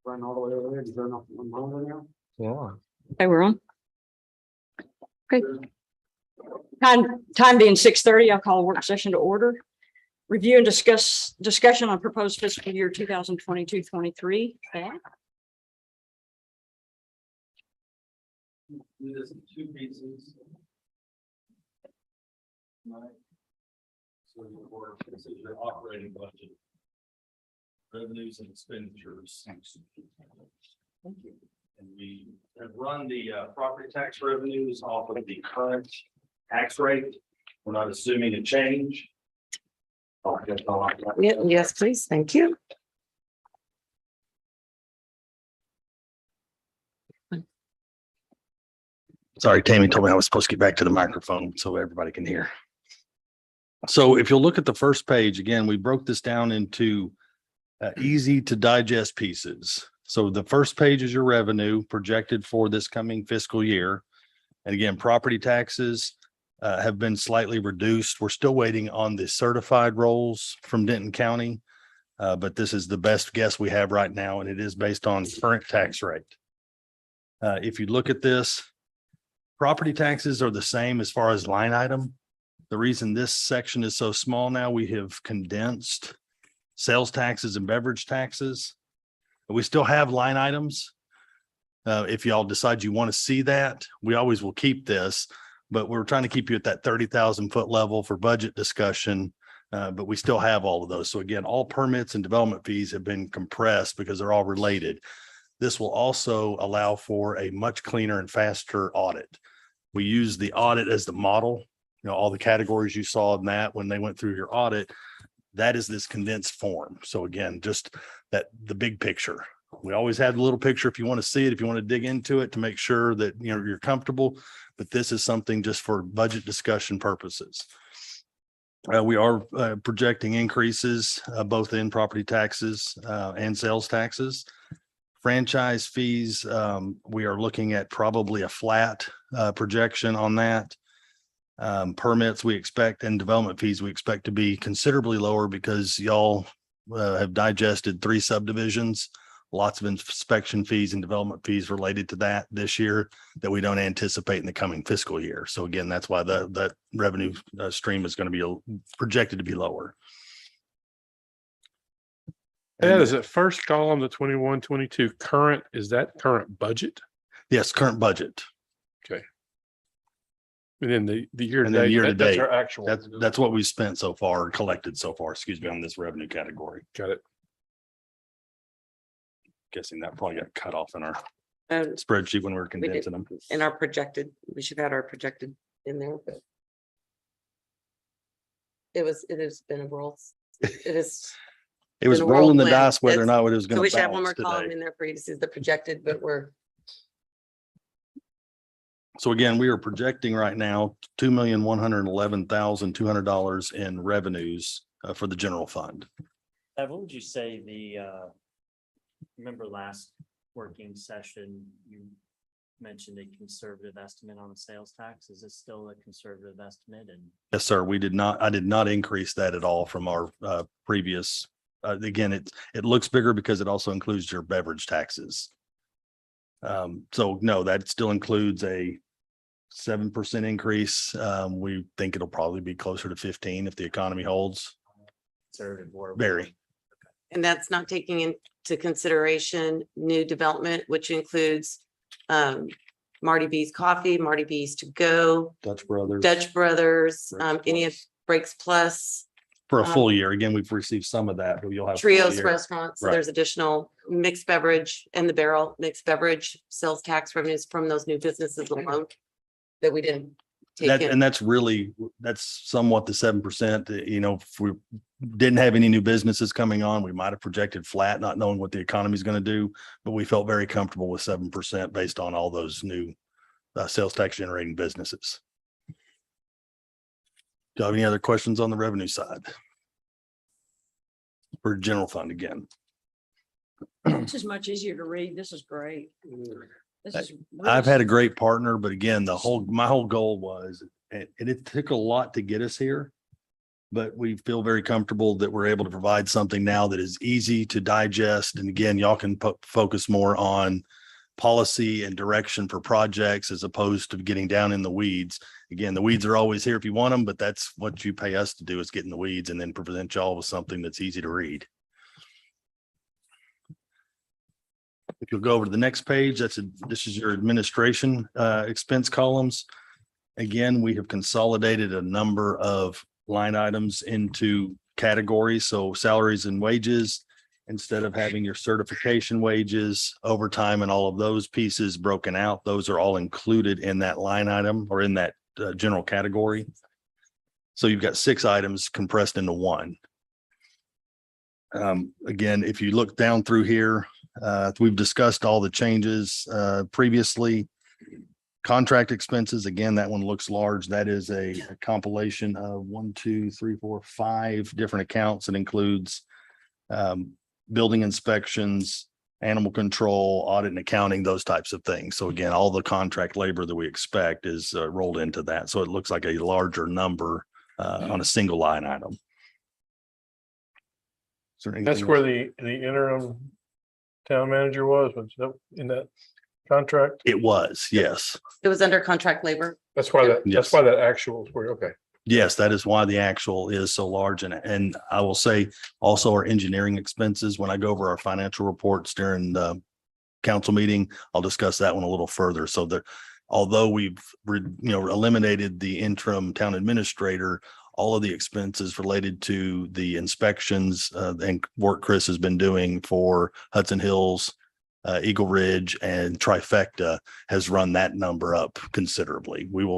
run all the way over there. Is there enough longer now? Yeah. Okay, we're on. Okay. Time being 6:30, I'll call a work session to order. Review and discussion on proposed fiscal year 2022-23. This is two pieces. Right. So this is your operating budget. Revenues and expenditures. Thank you. And we have run the property tax revenues off of the current tax rate. We're not assuming a change. Oh, that's all I've got. Yes, please. Thank you. Sorry, Tammy told me I was supposed to get back to the microphone so everybody can hear. So if you'll look at the first page, again, we broke this down into easy to digest pieces. So the first page is your revenue projected for this coming fiscal year. And again, property taxes have been slightly reduced. We're still waiting on the certified rolls from Denton County. But this is the best guess we have right now, and it is based on current tax rate. If you look at this, property taxes are the same as far as line item. The reason this section is so small now, we have condensed sales taxes and beverage taxes. We still have line items. If y'all decide you want to see that, we always will keep this, but we're trying to keep you at that 30,000 foot level for budget discussion. But we still have all of those. So again, all permits and development fees have been compressed because they're all related. This will also allow for a much cleaner and faster audit. We use the audit as the model. You know, all the categories you saw in that when they went through your audit, that is this condensed form. So again, just the big picture. We always had a little picture if you want to see it, if you want to dig into it to make sure that you're comfortable. But this is something just for budget discussion purposes. We are projecting increases both in property taxes and sales taxes. Franchise fees, we are looking at probably a flat projection on that. Permits we expect and development fees we expect to be considerably lower because y'all have digested 3 subdivisions, lots of inspection fees and development fees related to that this year that we don't anticipate in the coming fiscal year. So again, that's why that revenue stream is going to be projected to be lower. That is that first column, the 21-22 current, is that current budget? Yes, current budget. And then the year to And then date, year to that's date, our actual. That's what we've spent so far, or collected so far, excuse me, on this revenue category. Got it. Guessing that probably got cut off in our Um, spreadsheet when we were did. condensing them. in our projected, we should have had our projected in there, but it has been a roll. It is. It was been a rolling the whirlwind. dice whether or It's- not it was So going we to should have one more balance column today. in there for you to see the projected, but we're, So again, we are projecting right now $2,111,200 in revenues for the general fund. What would you say remember last working session, you mentioned a conservative estimate on the sales tax. Is this still a conservative estimate? And Yes, sir. I did not increase that at all from our previous. Again, it looks bigger because it also includes your beverage taxes. So no, that still includes a 7% increase. We think it'll probably be closer to 15 if the economy holds. conservative or Very. and that's not taking into consideration new development, which includes Marty B's Coffee, Marty B's To Go, Dutch Brothers. Dutch Brothers, Breaks any of Plus. Breaks Plus, For a full year. Again, we've received some of that, but you'll have. a full Trios year. Restaurants. So Right. there's additional mixed beverage and the barrel mixed beverage sales tax revenues from those new businesses alone that we didn't take That, in. and that's somewhat the 7%. If we didn't have any new businesses coming on, we might have projected flat, not knowing what the economy is going to do. But we felt very comfortable with 7% based on all those new sales tax generating businesses. Do you have any other questions on the revenue side? For general fund again. This is much easier to read. This is great. This is I've really- had a great partner, but again, my whole goal was, and it took a lot to get us here. but we feel very comfortable that we're able to provide something now that is easy to digest. And again, y'all can focus more on policy and direction for projects as opposed to getting down in the weeds. Again, the weeds are always here if you want them, but that's what you pay us to do, is get in the weeds and then present y'all with something that's easy to read. If you'll go over to the next page, this is your administration expense columns. Again, we have consolidated a number of line items into categories. So salaries and wages, instead of having your certification wages, overtime, and all of those pieces broken out, those are all included in that line item or in that general category. So you've got 6 items compressed into one. Again, if you look down through here, we've discussed all the changes previously. Contract expenses, again, that one looks large. That is a compilation of 1, 2, 3, 4, 5 different accounts. It includes building inspections, animal control, audit and accounting, those types of things. So again, all the contract labor that we expect is rolled into that. So it looks like a larger number on a single line item. Is there That's anything where else? the interim town manager was that in that contract? It was, yes. It was under contract labor. That's why Yes. that's why that actuals were, okay. Yes, that is why the actual is so large. And I will say also our engineering expenses, when I go over our financial reports during the council meeting, I'll discuss that one a little further. So that although we've eliminated the interim town administrator, all of the expenses related to the inspections and work Chris has been doing for Hudson Hills, Eagle Ridge and Trifecta has run that number up considerably. We've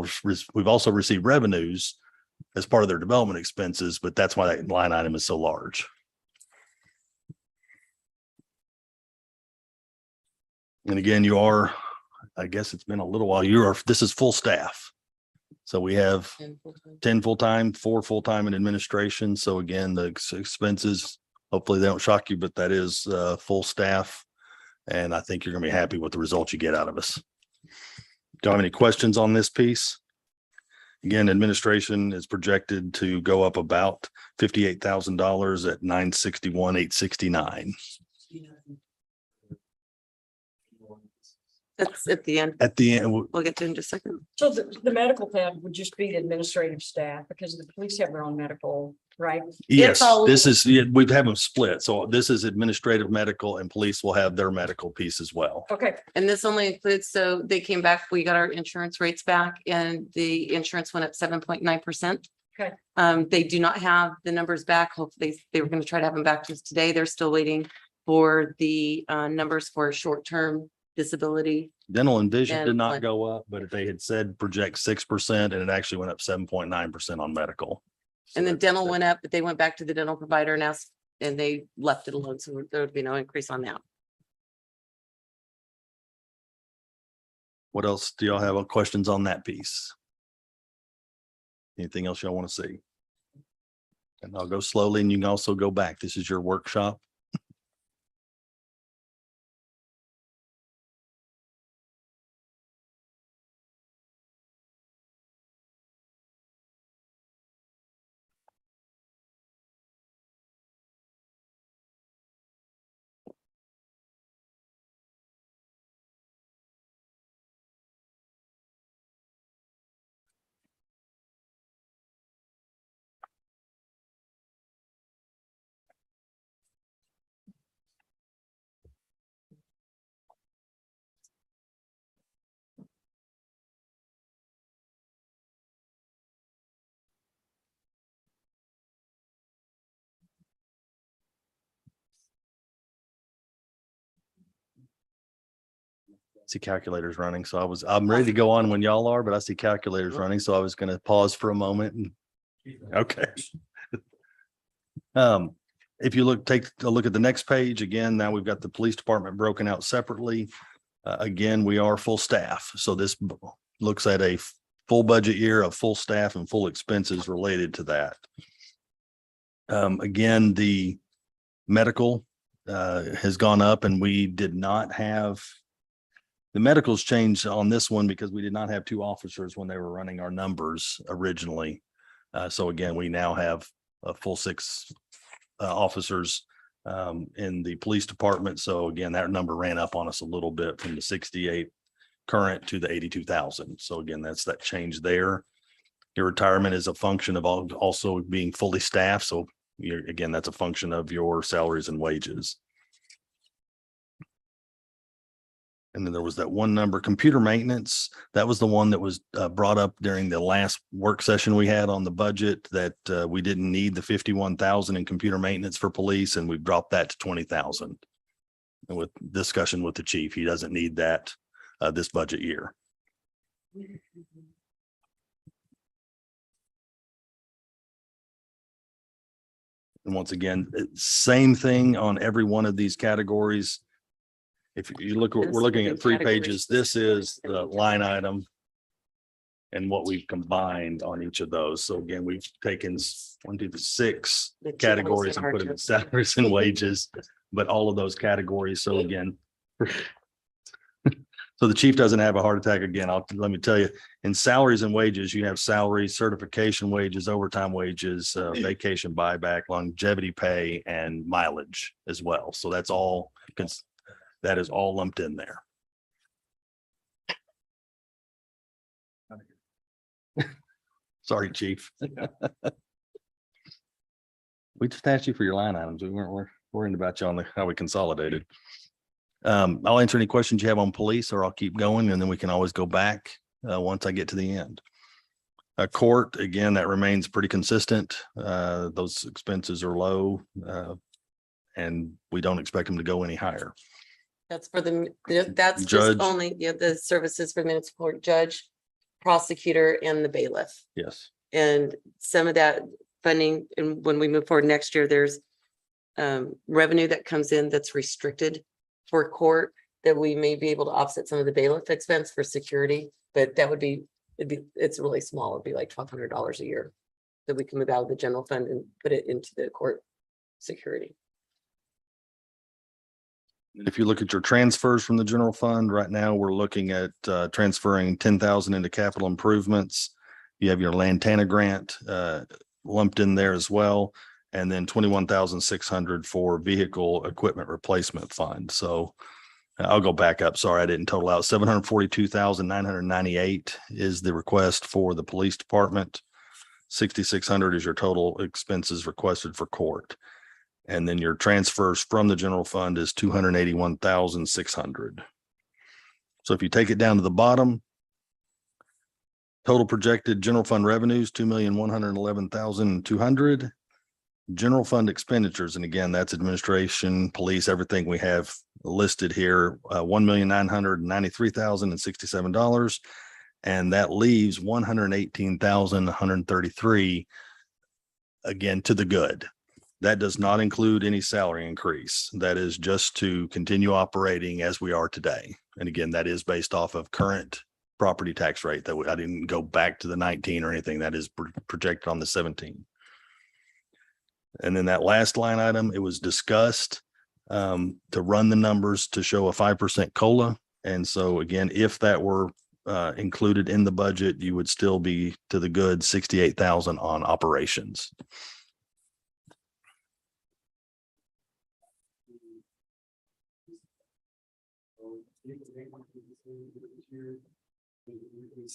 also received revenues as part of their development expenses, but that's why that line item is so large. And again, I guess it's been a little while. This is full staff. So we have 10 full-time, 4 full-time in administration. So again, the expenses, hopefully they don't shock you, but that is full staff. And I think you're going to be happy with the results you get out of us. Do you have any questions on this piece? Again, administration is projected to go up about $58,000 at $961,869. That's at the end. At the end, We'll get to it in just a second. So the medical tab would just be the administrative staff because the police have their own medical, right? yes, all- this is, we've had them split. So this is administrative medical and police will have their medical piece as well. Okay, And this only includes, so they came back, we got our insurance rates back and the insurance went up 7.9%. Okay. They do not have the numbers back. Hopefully they were going to try to have them back to us today. They're still waiting for the numbers for short-term disability. Dental and vision did And not like- go up, but they had said project 6% and it actually went up 7.9% on medical. So And then that's- dental went up, but they went back to the dental provider and asked, and they left it alone. So there would be no increase on that. What else do y'all have questions on that piece? Anything else y'all want to see? And I'll go slowly and you can also go back. This is your workshop. See calculators running. So I'm ready to go on when y'all are, but I see calculators running. So I was going to pause for a moment and okay. If you take a look at the next page again, now we've got the police department broken out separately. Again, we are full staff. So this looks at a full budget year of full staff and full expenses related to that. Again, the medical has gone up and we did not have the medicals changed on this one because we did not have 2 officers when they were running our numbers originally. So again, we now have a full 6 officers in the police department. So again, that number ran up on us a little bit from the 68 current to the 82,000. So again, that's that change there. Your retirement is a function of also being fully staffed. So again, that's a function of your salaries and wages. And then there was that one number, computer maintenance. That was the one that was brought up during the last work session we had on the budget, that we didn't need the 51,000 in computer maintenance for police, and we've dropped that to 20,000. And with discussion with the chief, he doesn't need that this budget year. And once again, same thing on every one of these categories. If you look, we're looking at 3 pages. This is the line item and what we've combined on each of those. So again, we've taken 1, 2, 6 categories and put them in salaries and wages, but all of those categories. So again, so the chief doesn't have a heart attack again. Let me tell you, in salaries and wages, you have salaries, certification wages, overtime wages, vacation buyback, longevity pay, and mileage as well. So that's all. That is all lumped in there. Sorry, chief. We just asked you for your line items. We weren't worrying about you on how we consolidated. I'll answer any questions you have on police, or I'll keep going, and then we can always go back once I get to the end. Court, again, that remains pretty consistent. Those expenses are low, and we don't expect them to go any higher. That's for that's Judge. just only, the services for minutes court, judge, prosecutor, and the bailiff. Yes. And some of that funding, and when we move forward next year, there's revenue that comes in that's restricted for court, that we may be able to offset some of the bailiff expense for security, but that would be, it's really small. It'd be like $1,200 a year that we can move out of the general fund and put it into the court security. If you look at your transfers from the general fund, right now, we're looking at transferring 10,000 into capital improvements. You have your Lantana grant lumped in there as well, and then 21,600 for vehicle equipment replacement fund. So I'll go back up. Sorry, I didn't total out. 742,998 is the request for the police department. 6,600 is your total expenses requested for court. And then your transfers from the general fund is 281,600. So if you take it down to the bottom, total projected general fund revenues, 2,111,200. General fund expenditures, and again, that's administration, police, everything we have listed here, $1,993,067. And that leaves 118,133 again to the good. That does not include any salary increase. That is just to continue operating as we are today. And again, that is based off of current property tax rate that I didn't go back to the 19 or anything. That is projected on the 17. And then that last line item, it was discussed to run the numbers to show a 5% COLA. And so again, if that were included in the budget, you would still be to the good 68,000 on operations.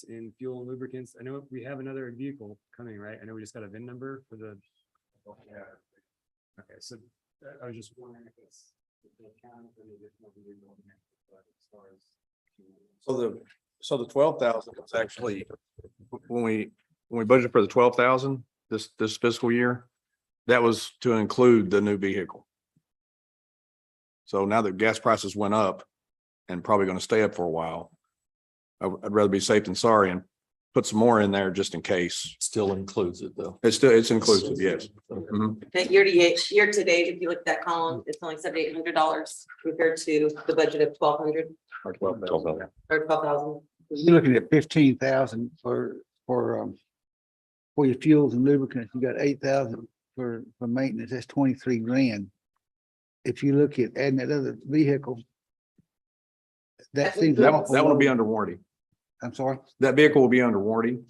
In fuel and lubricants. I know we have another vehicle coming, right? I know we just got a VIN number for the. Okay, so I was just wondering if it's. So the 12,000 was actually, when we budgeted for the 12,000 this fiscal year, that was to include the new vehicle. So now that gas prices went up and probably going to stay up for a while, I'd rather be safe than sorry and put some more in there just in case. Still includes it though. It's inclusive, yes. Mhm. That year to date, if you look at that column, it's only $7,800 compared to the budget of 1,200 Or 12,000. or 12,000. You're looking at 15,000 for your fuels and lubricants. You got 8,000 for maintenance. That's 23 grand. If you look at adding that other vehicle, that seems That awful will be low. under warranty. I'm sorry. That vehicle will be under warranty.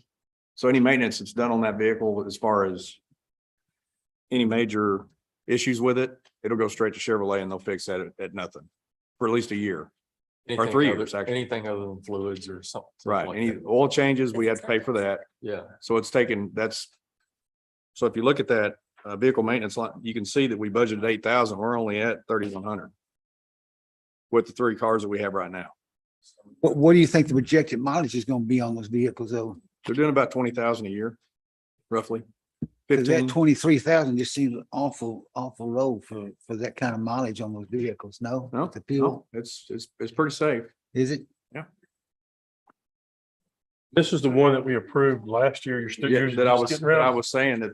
So any maintenance that's done on that vehicle as far as any major issues with it, it'll go straight to Chevrolet and they'll fix that at nothing for at least a year. Anything 3 other- years, actually. Anything other than fluids or something. Right. like Any that. oil changes, we have to pay for that. Yeah. So it's taken, so if you look at that vehicle maintenance line, you can see that we budgeted 8,000. We're only at 3,100 with the 3 cars that we have right now. What do you think the projected mileage is gonna be on those vehicles though? They're doing about 20,000 a year, roughly. 'Cause 15. that 23,000 just seems awful low for that kind of mileage on those vehicles, no? No, The fuel, no, it's pretty safe. is it? This is the one that we approved last year. You're still. Yeah, you're that I just was, getting rid of? saying that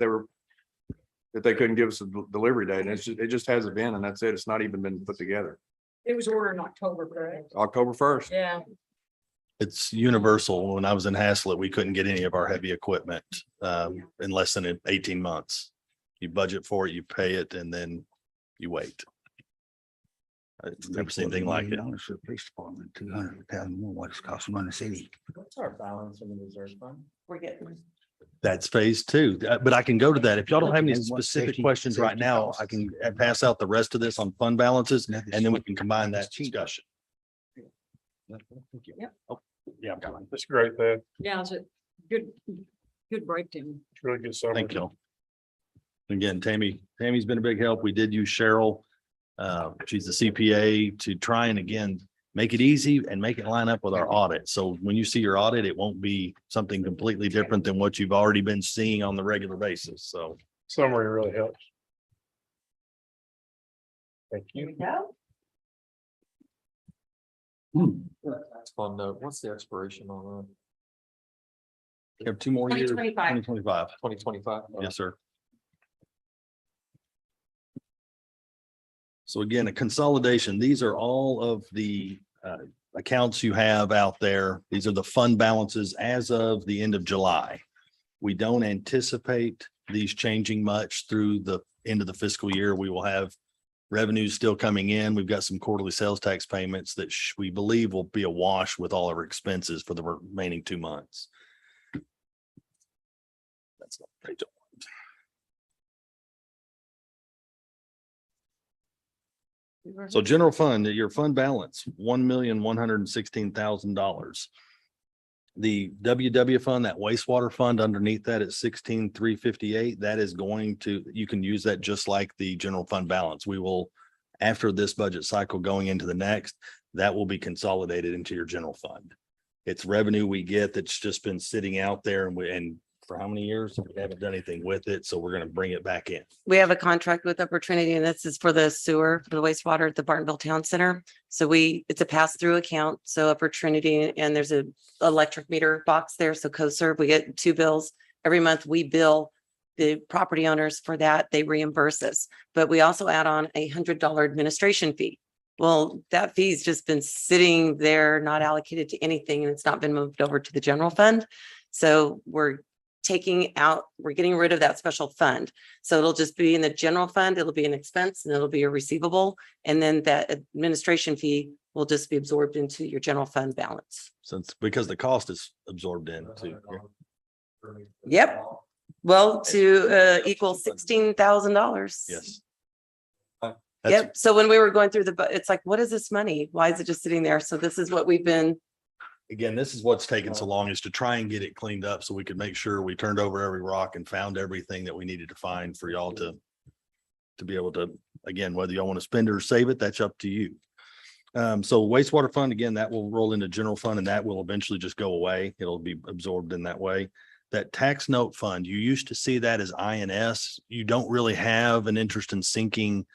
they couldn't give us a delivery date. And it just hasn't been, and that's it. It's not even been put together. It was ordered in October, correct? October 1st. Yeah. It's universal. When I was in Haslett, we couldn't get any of our heavy equipment in less than 18 months. You budget for it, you pay it, and then you wait. I've never seen anything like it. $1 For the police department, 200,000 more what it's costing run the city. What's our balance in the reserve fund? We're getting. That's phase 2, but I can go to that. If y'all don't have any And what specific safety- questions right safety now, costs. I can pass out the rest of this on fund balances Nothing's and then we cheap. can combine that It's cheap. discussion. Yep. Oh, yeah, I'm fine. That's great, Thad. Yeah, it's a good breakdown. It's really good summary. Thank you. Again, Tammy's been a big help. We did use Cheryl. She's the CPA to try and again, make it easy and make it line up with our audit. So when you see your audit, it won't be something completely different than what you've already been seeing on the regular basis. So Summary really helps. Thank Here we you. go. That's fun note. What's the expiration on you have 2 more years. 2025. 2025. 2025? Yes, sir. So again, a consolidation, these are all of the accounts you have out there. These are the fund balances as of the end of July. We don't anticipate these changing much through the end of the fiscal year. We will have revenues still coming in. We've got some quarterly sales tax payments that we believe will be a wash with all of our expenses for the remaining 2 months. That's not page one. So general fund, your fund balance, $1,116,000. The WW fund, that wastewater fund underneath that at 16,358, that is going to, you can use that just like the general fund balance. We will, after this budget cycle going into the next, that will be consolidated into your general fund. It's revenue we get that's just been sitting out there and for how many years? We haven't done anything with it, so we're going to bring it back in. We have a contract with Upper Trinity and this is for the sewer, for the wastewater at the Bartonville Town Center. So it's a pass-through account. So Upper Trinity and there's a electric meter box there. So CoServe, we get 2 bills. Every month we bill the property owners for that. They reimburse us. But we also add on $100 administration fee. Well, that fee's just been sitting there, not allocated to anything, and it's not been moved over to the general fund. So we're getting rid of that special fund. So it'll just be in the general fund, it'll be an expense and it'll be a receivable. And then that administration fee will just be absorbed into your general fund balance. Since, because the cost is absorbed into. Yep. Well, to equal $16,000. Yes. Yep. So when we were going through it's like, what is this money? Why is it just sitting there? So this is what we've been. Again, this is what's taken so long, is to try and get it cleaned up so we could make sure we turned over every rock and found everything that we needed to find for y'all to be able to, again, whether y'all want to spend it or save it, that's up to you. So wastewater fund, again, that will roll into general fund and that will eventually just go away. It'll be absorbed in that way. That tax note fund, you used to see that as INS. You don't really have an interest in sinking,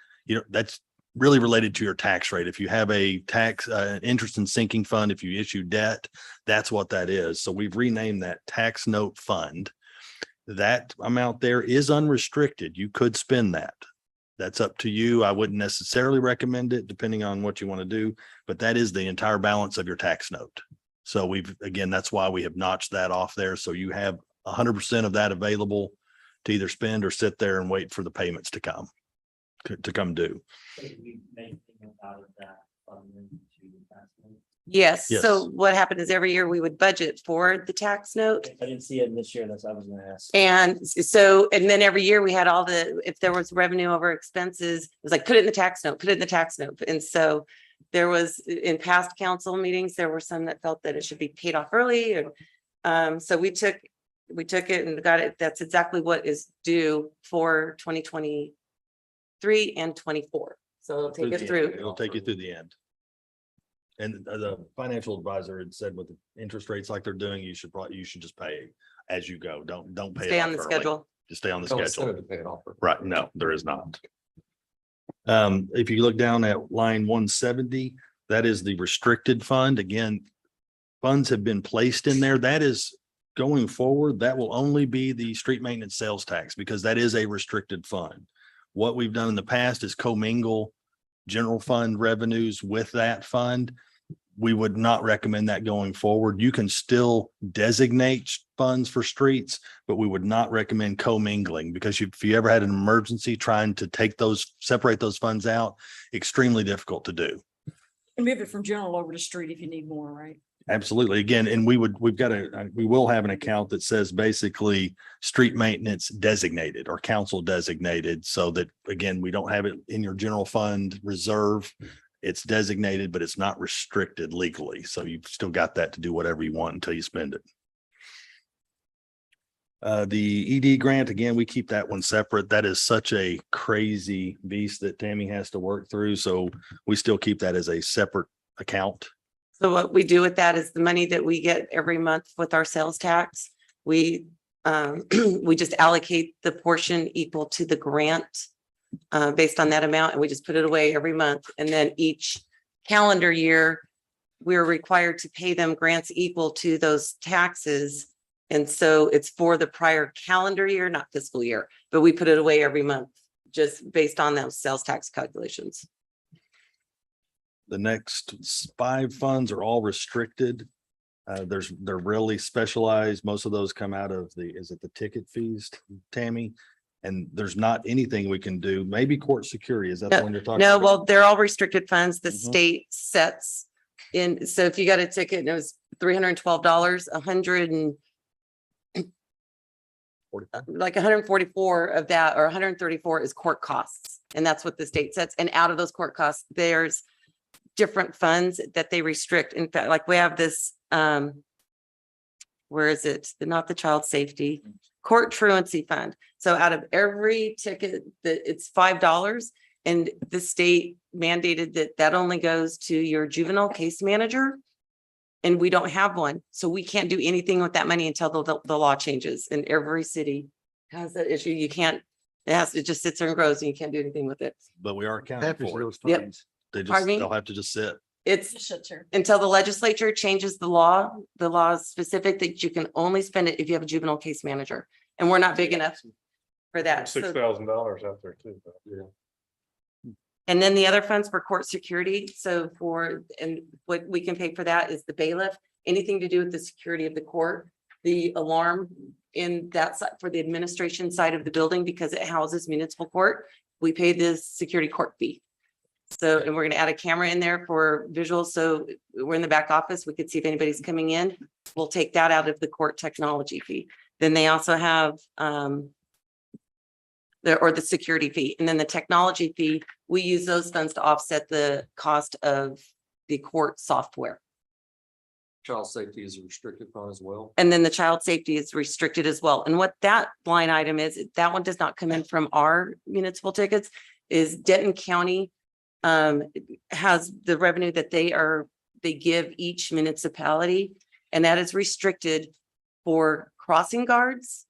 that's really related to your tax rate. If you have a tax interest in sinking fund, if you issue debt, that's what that is. So we've renamed that tax note fund. That amount there is unrestricted. You could spend that. That's up to you. I wouldn't necessarily recommend it depending on what you want to do, but that is the entire balance of your tax note. So again, that's why we have notched that off there. So you have 100% of that available to either spend or sit there and wait for the payments to come due. Could we make anything out of that fund into that estimate? Yes, Yes. so what happened is every year we would budget for the tax note. I didn't see it this year. That's what I was gonna ask. And so, and then every year we had all the, if there was revenue over expenses, it was like, put it in the tax note, put it in the tax note. And so there was, in past council meetings, there were some that felt that it should be paid off early. And so we took it and got it. That's exactly what is due for 2023 and 24. So it'll take us through. It'll take you through the end. And the financial advisor had said with the interest rates like they're doing, you should just pay as you go. Don't pay. it Stay on off the early. schedule. Just stay on the No schedule. incentive to pay it off. Right, no, there is not. If you look down at line 170, that is the restricted fund. Again, funds have been placed in there. That is going forward, that will only be the street maintenance sales tax because that is a restricted fund. What we've done in the past is commingle general fund revenues with that fund. We would not recommend that going forward. You can still designate funds for streets, but we would not recommend commingling because if you ever had an emergency trying to separate those funds out, extremely difficult to do. And move it from general over to street if you need more, right? Absolutely. Again, and we will have an account that says basically street maintenance designated or council designated so that, again, we don't have it in your general fund reserve. It's designated, but it's not restricted legally. So you've still got that to do whatever you want until you spend it. The ED grant, again, we keep that one separate. That is such a crazy beast that Tammy has to work through. So we still keep that as a separate account. So what we do with that is the money that we get every month with our sales tax, we just allocate the portion equal to the grant based on that amount, and we just put it away every month. And then each calendar year, we're required to pay them grants equal to those taxes. And so it's for the prior calendar year, not fiscal year, but we put it away every month just based on those sales tax calculations. The next 5 funds are all restricted. They're really specialized. Most of those come out of is it the ticket fees, Tammy? And there's not anything we can do. Maybe court security. Is that the one you're talking No, about? well, they're all restricted funds. The Mhm. state sets in. So if you got a ticket and it was $312, like 144 of that, or 134 is court costs. And that's what the state sets. And out of those court costs, there's different funds that they restrict. In fact, like we have this, where is it? Not the child safety, court truancy fund. So out of every ticket that it's $5, and the state mandated that only goes to your juvenile case manager. And we don't have one. So we can't do anything with that money until the law changes. And every city has that issue. You can't, it just sits there and grows and you can't do anything with it. But we are accounting Half of for it. those Yep. funds. Pardon me? They'll have to just sit. It's Just sits here. until the legislature changes the law is specific that you can only spend it if you have a juvenile case manager. And we're not big enough for that. So- $6,000 out there too. And then the other funds for court security. So and what we can pay for that is the bailiff, anything to do with the security of the court, the alarm in that side for the administration side of the building, because it houses municipal court. We pay the security court fee. So, and we're going to add a camera in there for visuals. So we're in the back office. We could see if anybody's coming in. We'll take that out of the court technology fee. Then they also have the security fee, and then the technology fee. We use those funds to offset the cost of the court software. Child safety is a restricted fund as well. And then the child safety is restricted as well. And what that line item is, that one does not come in from our municipal tickets, is Denton County has the revenue that they give each municipality, and that is restricted for crossing guards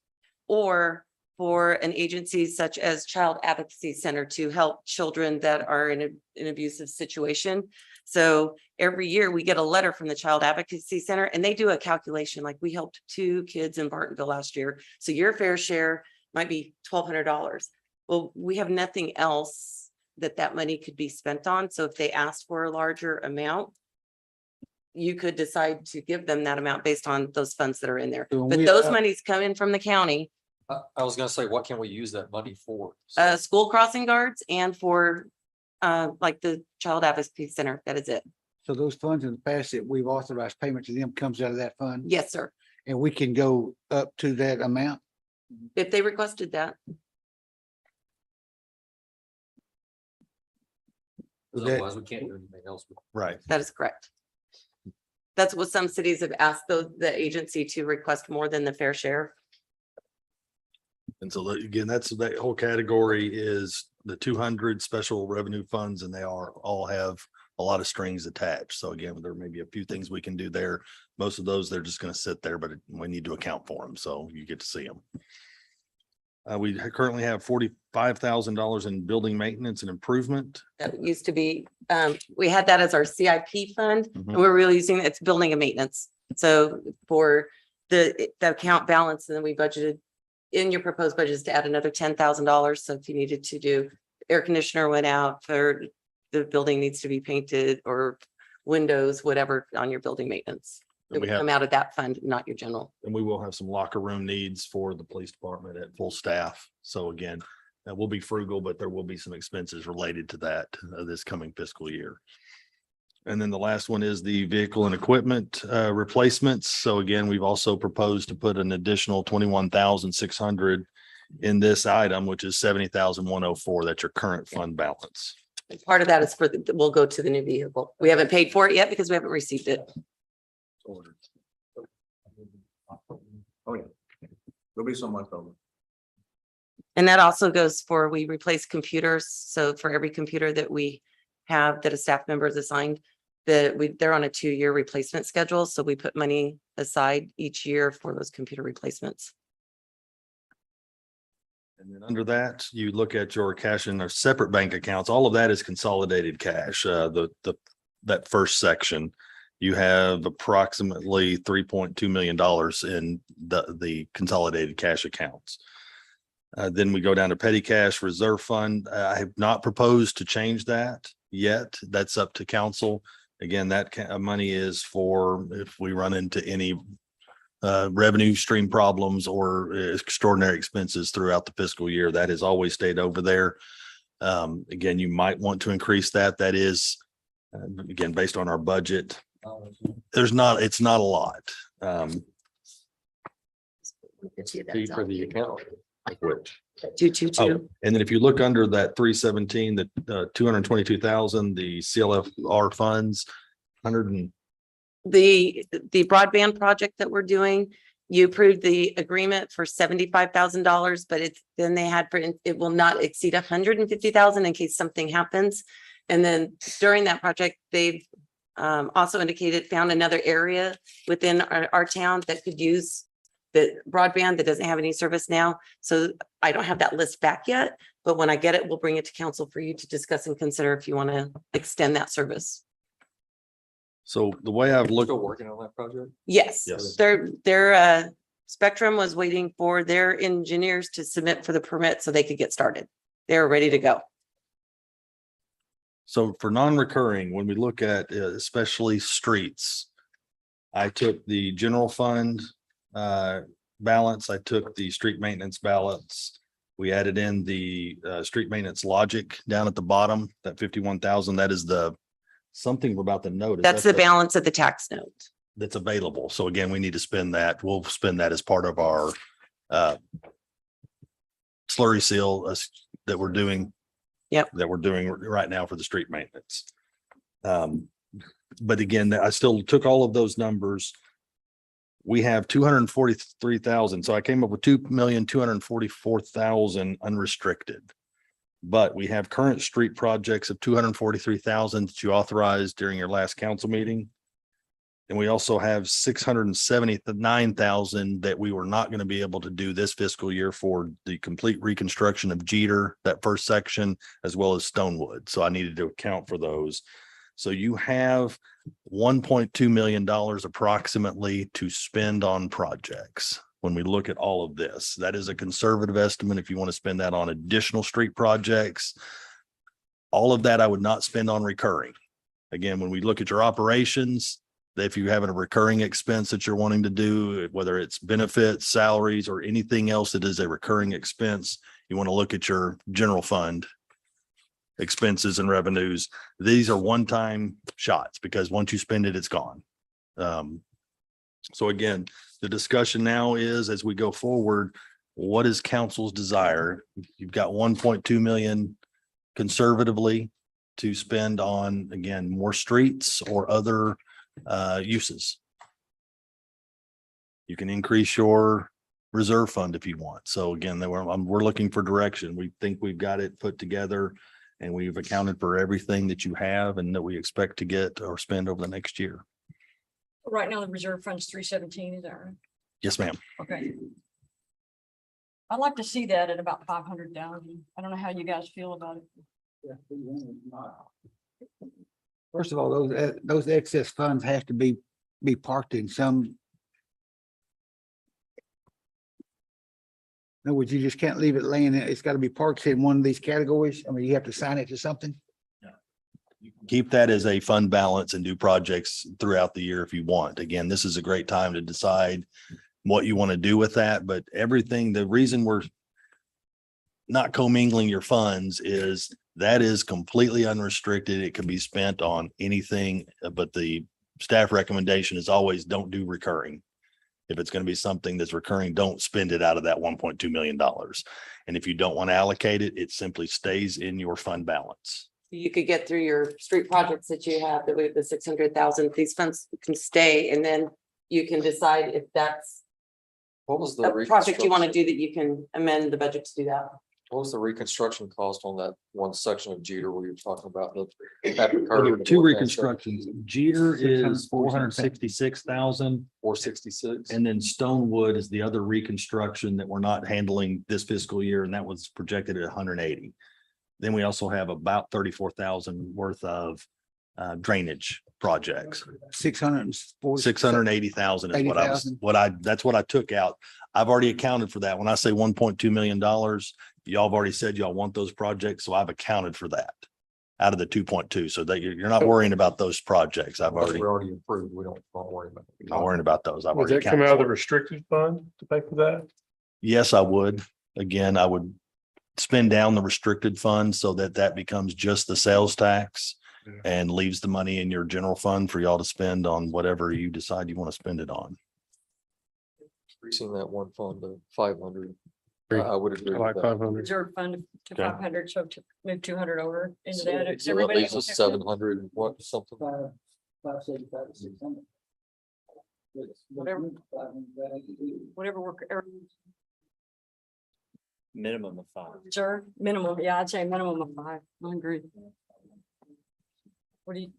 or for an agency such as Child Advocacy Center to help children that are in an abusive situation. So every year we get a letter from the Child Advocacy Center, and they do a calculation, like we helped 2 kids in Bartonville last year. So your fair share might be $1,200. Well, we have nothing else that money could be spent on. So if they asked for a larger amount, you could decide to give them that amount based on those funds that are in there. So when But we- those monies come in from the county, I was gonna say, what can we use that money for? school crossing guards and for like the Child Advocacy Center. That is it. So those funds in the past that we've authorized payment to them comes out of that fund, Yes, sir. and we can go up to that amount. If they requested that. That- Otherwise, we can't do anything else. Right. That is correct. That's what some cities have asked the agency to request more than the fair share. And so again, that whole category is the 200 special revenue funds, and they all have a lot of strings attached. So again, there may be a few things we can do there. Most of those, they're just going to sit there, but we need to account for them. So you get to see them. We currently have $45,000 in building maintenance and improvement. That used to be, we had that as our CIP fund, Mhm. and we're really using, it's building and maintenance. So for the account balance, and then we budgeted in your proposed budget is to add another $10,000. So if you needed to do, air conditioner went out, for the building needs to be painted, or windows, whatever on your building maintenance. It And would we have, come out of that fund, not your general. and we will have some locker room needs for the police department at full staff. So again, that will be frugal, but there will be some expenses related to that this coming fiscal year. And then the last one is the vehicle and equipment replacements. So again, we've also proposed to put an additional 21,600 in this item, which is 70,104. That's your current fund balance. And part of that is for, will go to the new vehicle. We haven't paid for it yet because we haven't received it. Oh, yeah. There'll be some left over. And that also goes for, we replace computers. So for every computer that we have that a staff member is assigned, they're on a 2-year replacement schedule. So we put money aside each year for those computer replacements. And then under that, you look at your cash in our separate bank accounts. All of that is consolidated cash. That first section, you have approximately $3.2 million in the consolidated cash accounts. Then we go down to petty cash reserve fund. I have not proposed to change that yet. That's up to council. Again, that money is for if we run into any revenue stream problems or extraordinary expenses throughout the fiscal year. That has always stayed over there. Again, you might want to increase that. That is, again, based on our budget. It's not a lot. Fee for the account. Which, 222. And then if you look under that 317, the 222,000, the CLFR funds, 100 and The broadband project that we're doing, you approved the agreement for $75,000, but then they had for, it will not exceed 150,000 in case something happens. And then during that project, they've also found another area within our town that could use the broadband that doesn't have any service now. So I don't have that list back yet, but when I get it, we'll bring it to council for you to discuss and consider if you want to extend that service. so the way I've looked, still working on that project? Yes, Yes. their Spectrum was waiting for their engineers to submit for the permit so they could get started. They're ready to go. so for non-recurring, when we look at especially streets, I took the general fund balance, I took the street maintenance balance. We added in the street maintenance logic down at the bottom, that 51,000, that is something about the note. Is That's that the balance of the tax note. that's available. So again, we need to spend that. We'll spend that as part of our slurry seal that we're doing. Yep. That we're doing right now for the street maintenance. But again, I still took all of those numbers. We have 243,000. So I came up with 2,244,000 unrestricted. But we have current street projects of 243,000 that you authorized during your last council meeting. And we also have 679,000 that we were not going to be able to do this fiscal year for the complete reconstruction of Jeter, that first section, as well as Stonewood. So I needed to account for those. So you have $1.2 million approximately to spend on projects. When we look at all of this, that is a conservative estimate. If you want to spend that on additional street projects, all of that I would not spend on recurring. Again, when we look at your operations, if you have a recurring expense that you're wanting to do, whether it's benefits, salaries, or anything else that is a recurring expense, you want to look at your general fund expenses and revenues. These are one-time shots because once you spend it, it's gone. So again, the discussion now is as we go forward, what is council's desire? You've got 1.2 million conservatively to spend on, again, more streets or other uses. You can increase your reserve fund if you want. So again, we're looking for direction. We think we've got it put together and we've accounted for everything that you have and that we expect to get or spend over the next year. Right now, the reserve fund's 317, is that right? Yes, ma'am. Okay. I'd like to see that at about 500,000. I don't know how you guys feel about it. First of all, those excess funds have to be parked in some. In other words, you just can't leave it laying there. It's got to be parked in one of these categories. I mean, you have to sign it to something. Keep that as a fund balance and do projects throughout the year if you want. Again, this is a great time to decide what you want to do with that, but everything, the reason we're not commingling your funds is that is completely unrestricted. It can be spent on anything, but the staff recommendation is always don't do recurring. If it's going to be something that's recurring, don't spend it out of that $1.2 million. And if you don't want to allocate it, it simply stays in your fund balance. You could get through your street projects that you have, that we have the 600,000, these funds can stay, and then you can decide if that's What was the a project you want to reconstruction? do, that you can amend the budget to do that. What was the reconstruction cost on that one section of Jeter where you were talking about the? Two reconstructions. Jeter is 466,000. 466,000. 466. And then Stonewood is the other reconstruction that we're not handling this fiscal year, and that was projected at 180. Then we also have about 34,000 worth of drainage projects. 640. 680,000 is what I was, 80,000. that's what I took out. I've already accounted for that. When I say $1.2 million, y'all have already said y'all want those projects, so I've accounted for that out of the 2.2, so that you're not worrying about those projects. I've already, We're already approved. We don't worry about it. not worrying about those. I've Would already that come accounted out of the for it. restricted fund to pay for that? Yes, I would. Again, I would spend down the restricted fund so that that becomes just the sales tax Yeah. and leaves the money in your general fund for y'all to spend on whatever you decide you want to spend it on. Increasing that one fund to 500. Agree. I would agree I with like that. 500. Reserve fund to Okay. 500, so to move 200 over into So that. it Is everybody leaves us okay? 700 and what, something. Whatever work, Minimum of 5. reserve, minimum, yeah, I'd say minimum of 5. I agree. What do you,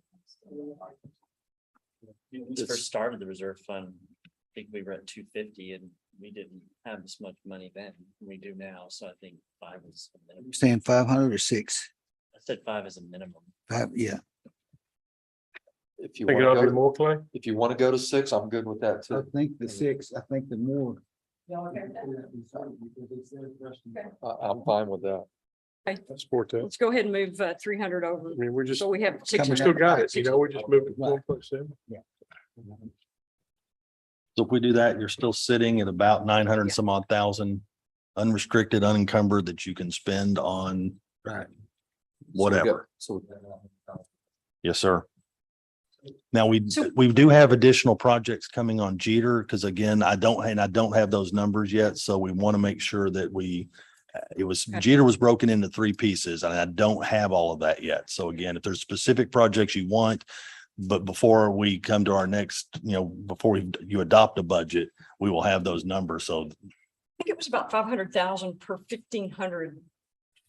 When we first started the reserve fund, I think we were at 250 and we didn't have as much money then. We do now, so I think 5 is a minimum. Saying 500 or 6. I said 5 is a minimum. 5, yeah. If you Think it want ought to to be go, more, Clay? if you want to go to 6, I'm good with that I too. think the 6, I think the more. I'm fine with that. I support that. let's go ahead and move 300 over. I mean, we're just, So we have we 600. still got it, you know, we're just moving to 4.7. So if we do that, you're still sitting at about 900 and some odd thousand unrestricted, unencumbered that you can spend on whatever. So Yes, sir. Now, So- we do have additional projects coming on Jeter because again, I don't have those numbers yet. So we want to make sure that Okay. Jeter was broken into 3 pieces and I don't have all of that yet. So again, if there's specific projects you want, but before we come to our next, before you adopt a budget, we will have those numbers. So I think it was about 500,000 per 1,500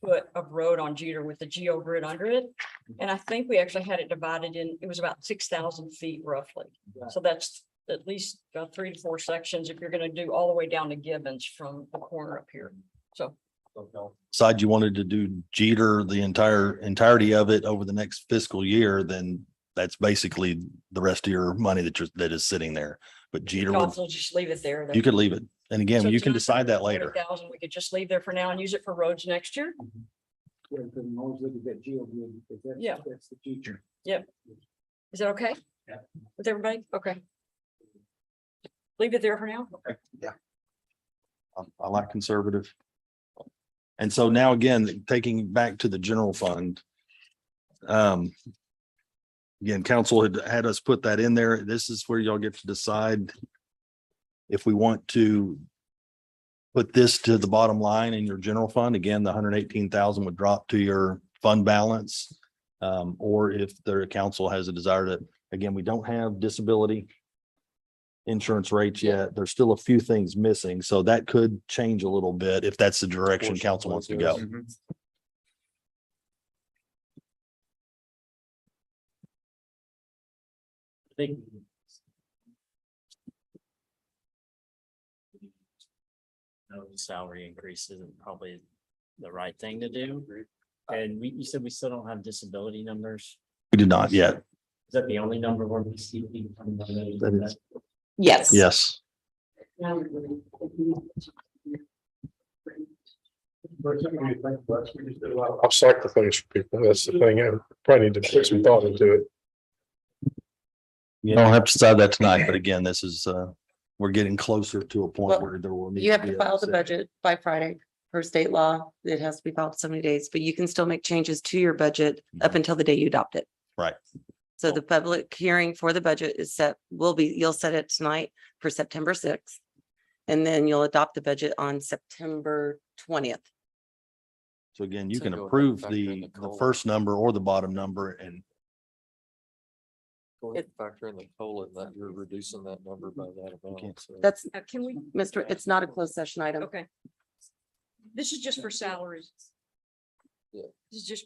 foot of road on Jeter with the geo grid under it. And I think we actually had it divided in, it was about 6,000 feet roughly. So that's at least about 3 to 4 sections if you're going to do all the way down to Gibbons from the corner up here. So decide you wanted to do Jeter, the entirety of it over the next fiscal year, then that's basically the rest of your money that is sitting there. But you Jeter, could also just leave it there. you could leave it. And again, So you can decide that later. 240,000, we could just leave there for now and use it for roads next year. Yeah. That's the future. Is that okay? Yeah. With everybody? Okay. Leave it there for now? I like conservative. And so now again, taking back to the general fund, Again, council had us put that in there. This is where y'all get to decide if we want to put this to the bottom line in your general fund. Again, the 118,000 would drop to your fund balance. Or if the council has a desire to, again, we don't have disability insurance rates yet. There's still a few things missing, so that could change a little bit if that's the direction council wants to go. I think. No salary increase isn't probably the right thing to do. And you said we still don't have disability numbers. We did not yet. Is that the only number we're receiving? That is- Yes. Yes. I'll sacrifice for people. That's the thing. I probably need to put some thought into it. You don't have to decide that tonight, but again, this is, we're getting closer to a point Well, where there will. need You have be to a file the decision. budget by Friday per state law. It has to be filed so many days, but you can still make changes to your budget up until the day you adopt it. Right. So the public hearing for the budget is set, you'll set it tonight for September 6th. And then you'll adopt the budget on September 20th. So again, you So can go approve factor in the the COLA. first number or the bottom number and Go ahead and factor in the COLA that you're reducing that number by that amount. So That's, Can we, it's not a closed session item. okay. This is just for salaries. Yeah. This is just,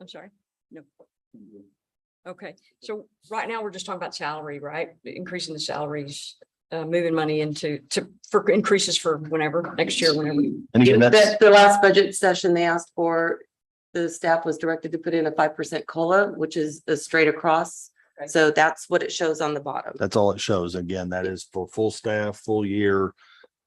I'm sorry, no. Okay, so right now we're just talking about salary, right? Increasing the salaries, moving money for increases for whenever, next year, whenever. and again, that's, The last budget session they asked for, the staff was directed to put in a 5% COLA, which is a straight across. Okay. So that's what it shows on the bottom. that's all it shows. Again, that is for full staff, full year.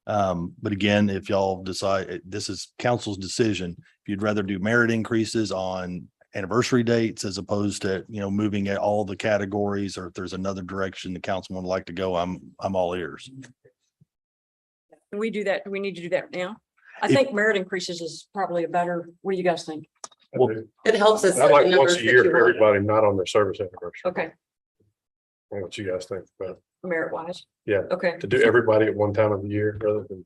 But again, if y'all decide, this is council's decision. If you'd rather do merit increases on anniversary dates as opposed to, moving at all the categories, or if there's another direction the council would like to go, I'm all ears. Can we do that? Do we need to do that now? I If- think merit increases is probably a better, what do you guys think? Well, It helps us. I set the like once numbers a that year you for want. everybody not on their service anniversary. Okay, I don't know what you guys think about merit wise. Yeah. Okay, to do everybody at one time of the year rather than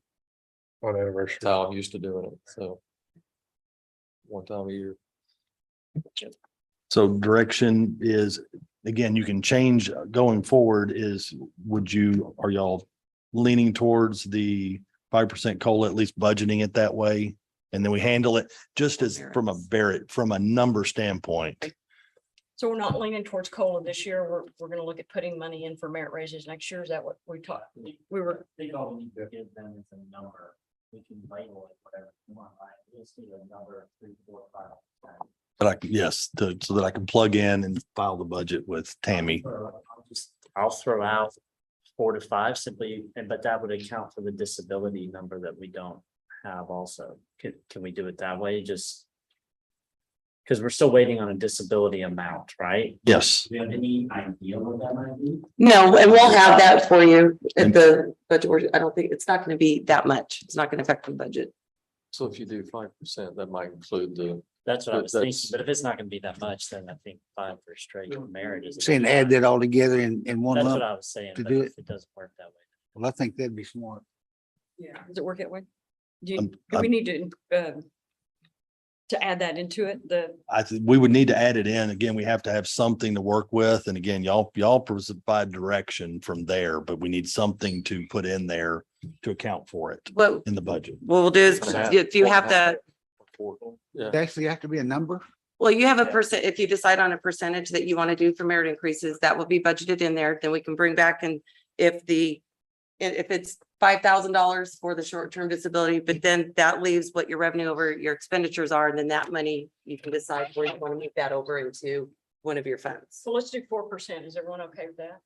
on anniversary. That's how I'm used to doing it, so. One time a year. So direction is, again, you can change going forward is, are y'all leaning towards the 5% COLA, at least budgeting it that way? And then we handle it just as from a number standpoint. so we're not leaning towards COLA this year. We're gonna look at putting money in for merit raises next year. Is that what we talked? We were, I think all we need to give them is a number. We can label it whatever we want, right? We just need a number, 3, 4, 5. But yes, so that I can plug in and file the budget with Tammy. I'll throw out 4 to 5 simply, but that would account for the disability number that we don't have also. Can we do it that way? Just. Because we're still waiting on a disability amount, right? Yes. Do you have any idea what that might be? No, and we'll have that for you at the budget. I don't think, it's not going to be that much. It's not going to affect the budget. So if you do 5%, that might include the, That's what I But was thinking, that's- but if it's not gonna be that much, then I think 5 for straight merit is. Saying add that all together in one That's what lump. I was saying, to but do if it doesn't work that way. Well, I think that'd be smart. yeah, does it work that way? Do Um, we need to add that into it? We would need to add it in. Again, we have to have something to work with. And again, y'all provide direction from there, but we need something to put in there to account for it What in the budget. we'll do is, if you have to, yeah, It actually have to be a number. well, you have a percent, if you decide on a percentage that you want to do for merit increases, that will be budgeted in there, then we can bring back and if it's $5,000 for the short-term disability, but then that leaves what your revenue over your expenditures are, and then that money, you can decide where you want to move that over into one of your funds. So let's do 4%. Is everyone okay with that?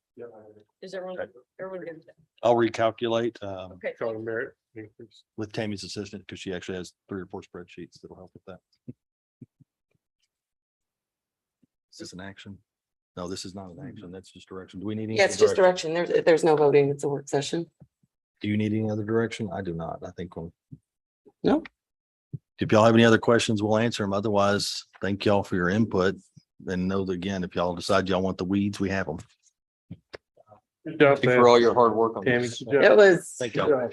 Is everyone good with that? I'll recalculate Okay, Call it merit increase. with Tammy's assistant because she actually has 3 or 4 spreadsheets that'll help with that. Is this an action? No, this is not an action. That's just direction. Do we need any? Yeah, it's other just direction. There's no voting. It's a work session. Do you need any other direction? I do not. I think we'll. No. If y'all have any other questions, we'll answer them. Otherwise, thank y'all for your input. And know that again, if y'all decide y'all want the weeds, we have them. Good job, Thank you for all your hard work on Tammy. this. Good job. It was, Thank y'all.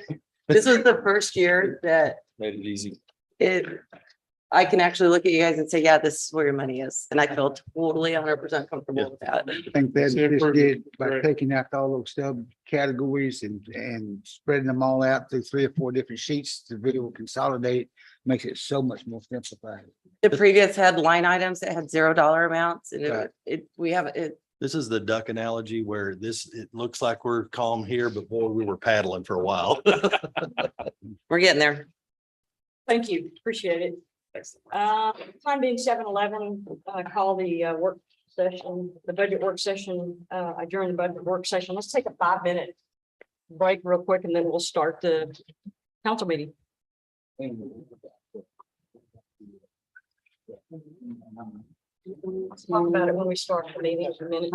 this was the first year that Made it easy. I can actually look at you guys and say, yeah, this is where your money is. And I feel totally 100% comfortable with that. I think that It's just improvement. did by Right. taking out all those subcategories and spreading them all out through 3 or 4 different sheets, the video consolidate, makes it so much more simplified. The previous had line items that had $0 amounts and Right. we have it. This is the duck analogy where it looks like we're calm here, but boy, we were paddling for a while. We're getting there. Thank you, appreciate it. Time being 7:11, call the work session, the budget work session, adjourn the budget work session. Let's take a 5-minute break real quick and then we'll start the council meeting. Let's talk about it when we start the meeting in a minute.